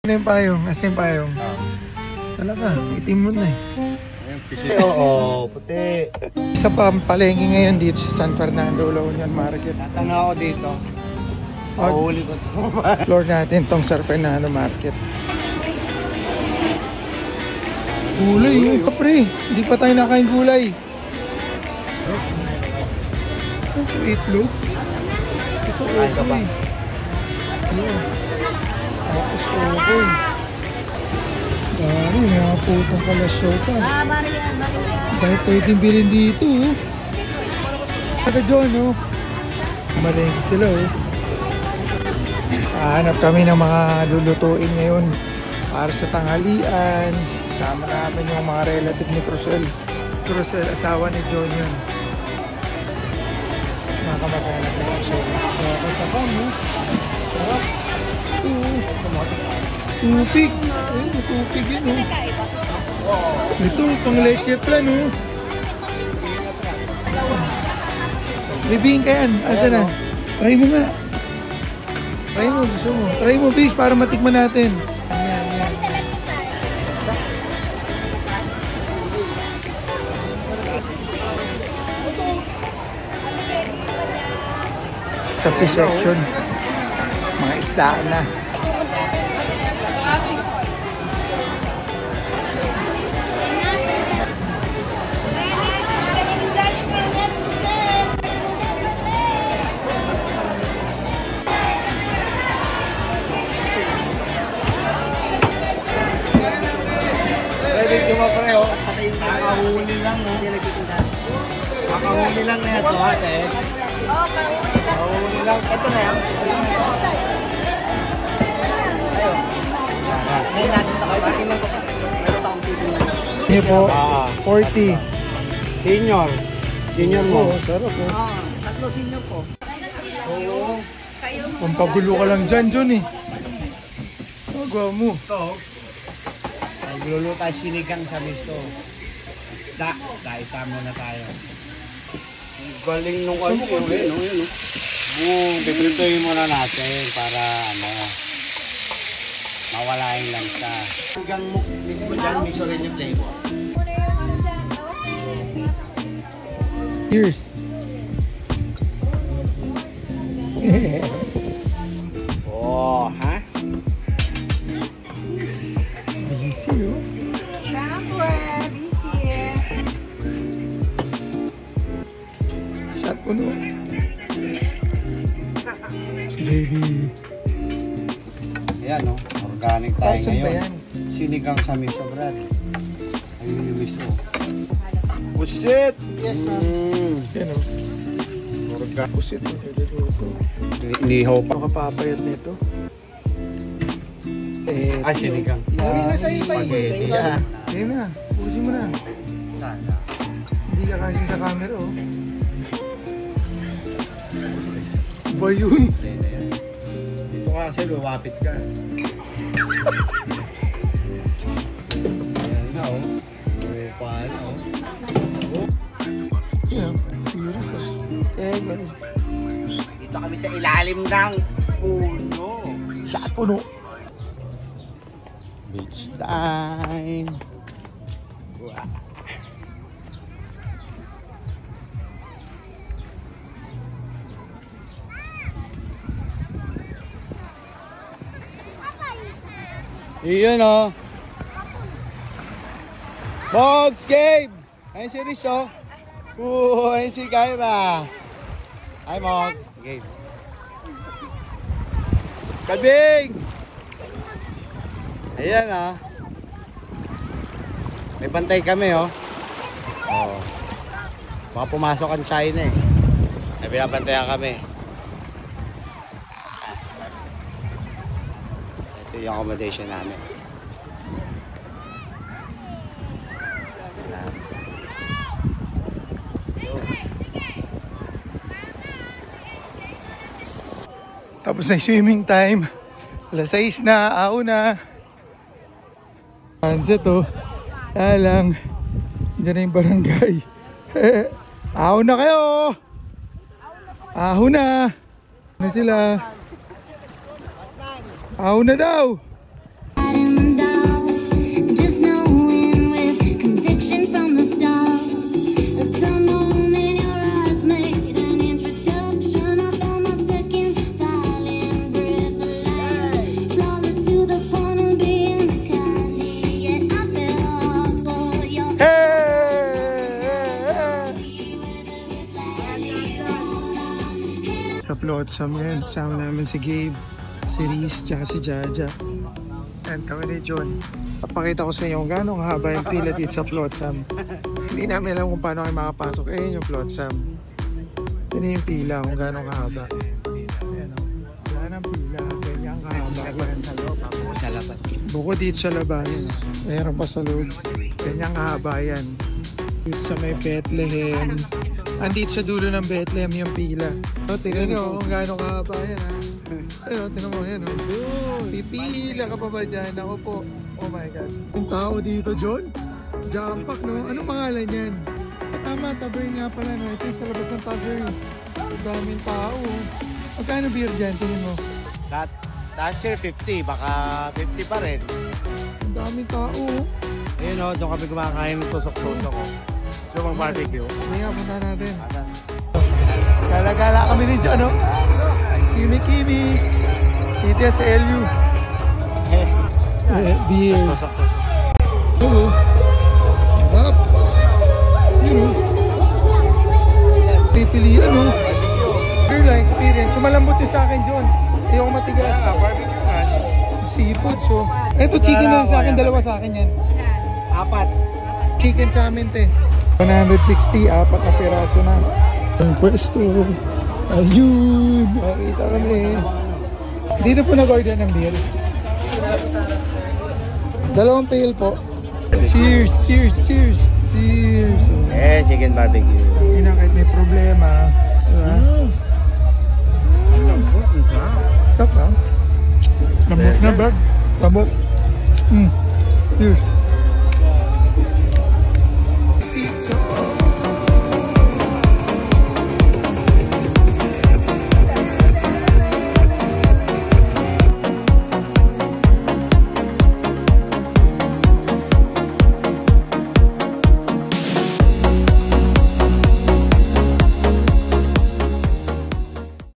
Ano yung payong? Asa yung payong? Talaga, itim mo na eh. Oo, puti. Isa pa ang palengke ngayon dito sa San Fernando, La Union Market. Tatanga ako dito. Mahuli ko ito. Floor natin tong San Fernando Market. Gulay yun, kapre. Hindi pa tayo nakain gulay. Ito itlog. Ito okoy. Ayan. Tapos okoy. Dari, may mga putong kalasyaw pa. Dahil pwedeng bilhin dito. Taga John, oh. Malengke sila, oh. Hanap kami ng mga lulutuin ngayon para sa tanghalian. Sama namin yung mga relative ni Cruzell. Cruzell, asawa ni John yun. Mga kamag-anak na siya. Nakakasakam, no? Sarap. Tupig. Ayun, tupig yun, no? Ito, pang leche plan, no? Bibingin ka yan. Asa na? Try mo nga. Try mo, gusto mo. Try mo, bis, para matikman natin. Ayan, ayan. Sa fish section, mga isda na. Makahuli lang, no? Makahuli lang na ito, ate. Makahuli lang. Ito na yan. Ayun. Ngayon natin ito kayo. Meron akong titignan. Hindi po, 40. Senior. Senior mo. Sarap po. Tatlo senior po. Oo. Pampagulo ka lang dyan, John eh. Magawa mo. Ito. Nagluluto tayo sinigang sa miso. Isda. Daita muna tayo. Ang galing nung ano yun. Pipritoyin muna natin para mawala yung lansa. Sinigang mismo dyan, miso rin yung flavor. Cheers. Oh, ha? Busy, oh. Siyempre, busy. Shot po, no? Baby. Ayan, no? Organic tayo Saan ba ngayon. yan? Sinigang sa miso, Brad. Ayun yung miso. Pusit! Yes, ma'am. Yan, oh. Pusit, oh. Inihaw pa. Ano ka papayat nito? Ay, sinigang. Yan. Spaghetti. Yan. Yan na. Pusin mo na. Hindi ka kasi sa camera, oh. Ba yun? Dito kasi lumapit ka. Ayan na, oh. Paano, oh. Yan. Serious, oh. Ganun. Dito kami sa ilalim ng puno. Shot puno. Beach time. Wow. Iyon, oh. Bogs game. Ayun si Rizzo. Ayun si Kyra. Ay, Mog. Game. Kabing! Ayan, ah. May bantay kami, oh. Oh. Baka pumasok ang China, eh. May binabantayan kami. Ito yung accommodation namin. Tapos na yung swimming time. Alas 6 na, ao na. Sunset, oh. Kaya lang, dyan na yung barangay. Aho na kayo! Aho na! Ano sila? Aho na daw! Flotsam ngayon. Kasama namin si Gabe, si Reese, tsaka si Jaja. And kami ni John. Papakita ko sa inyo kung gano'ng haba yung pila dito sa Flotsam. Hindi namin alam kung paano kayo makapasok. Ayan yung Flotsam. Yan yung pila kung gano'ng kahaba. Ayan o. Wala nang pila. Ganyan kahaba. Sa loob, ako sa labas. Bukod dito sa labanan. Mayroon pa sa loob. Ganyan kahaba yan. Dito sa may Bethlehem. Andito sa dulo ng Bethlehem yung pila. O, tingnan nyo kung gano'ng kahaba yan ha. Ayun, tingnan mo yan o. Pipila ka pa ba dyan? Ako po. Oh my God. Yung tao dito, John. Jampak, no? Anong pangalan yan? Tama, tavern nga pala, no? Ito yung sa labas ng tavern. Ang daming tao. Magkano beer dyan? Tingnan mo. Last year 50, baka 50 pa rin. Ang daming tao. Ayun o, doon kami kumakain ng tusok-tusok ko. So, mag-barbecue. Hindi nga, punta natin. Gala-gala kami rin dyan, no? Kimi-kimi. Dito yan sa LU. Beer. Tusok-tusok. Oo. Rap. Yun o. Pipilian o. Beer lang experience. Sumalambot yun sa akin, John. Ayoko matigas. Kaya nga, barbecue nga. Seafood, so. Eto, chicken lang sa akin. Dalawa sa akin yan. 4. Chicken sa amin, te. 160, 4 na piraso na. Ang pwesto. Ayun. Makita kami. Dito po nag-order ng beer. Dalawang pail po. Cheers, cheers, cheers. Cheers. Eh, chicken barbecue. Hindi na kahit may problema. Diba? Stop na. Lamot na, Brad. Lamot. Cheers.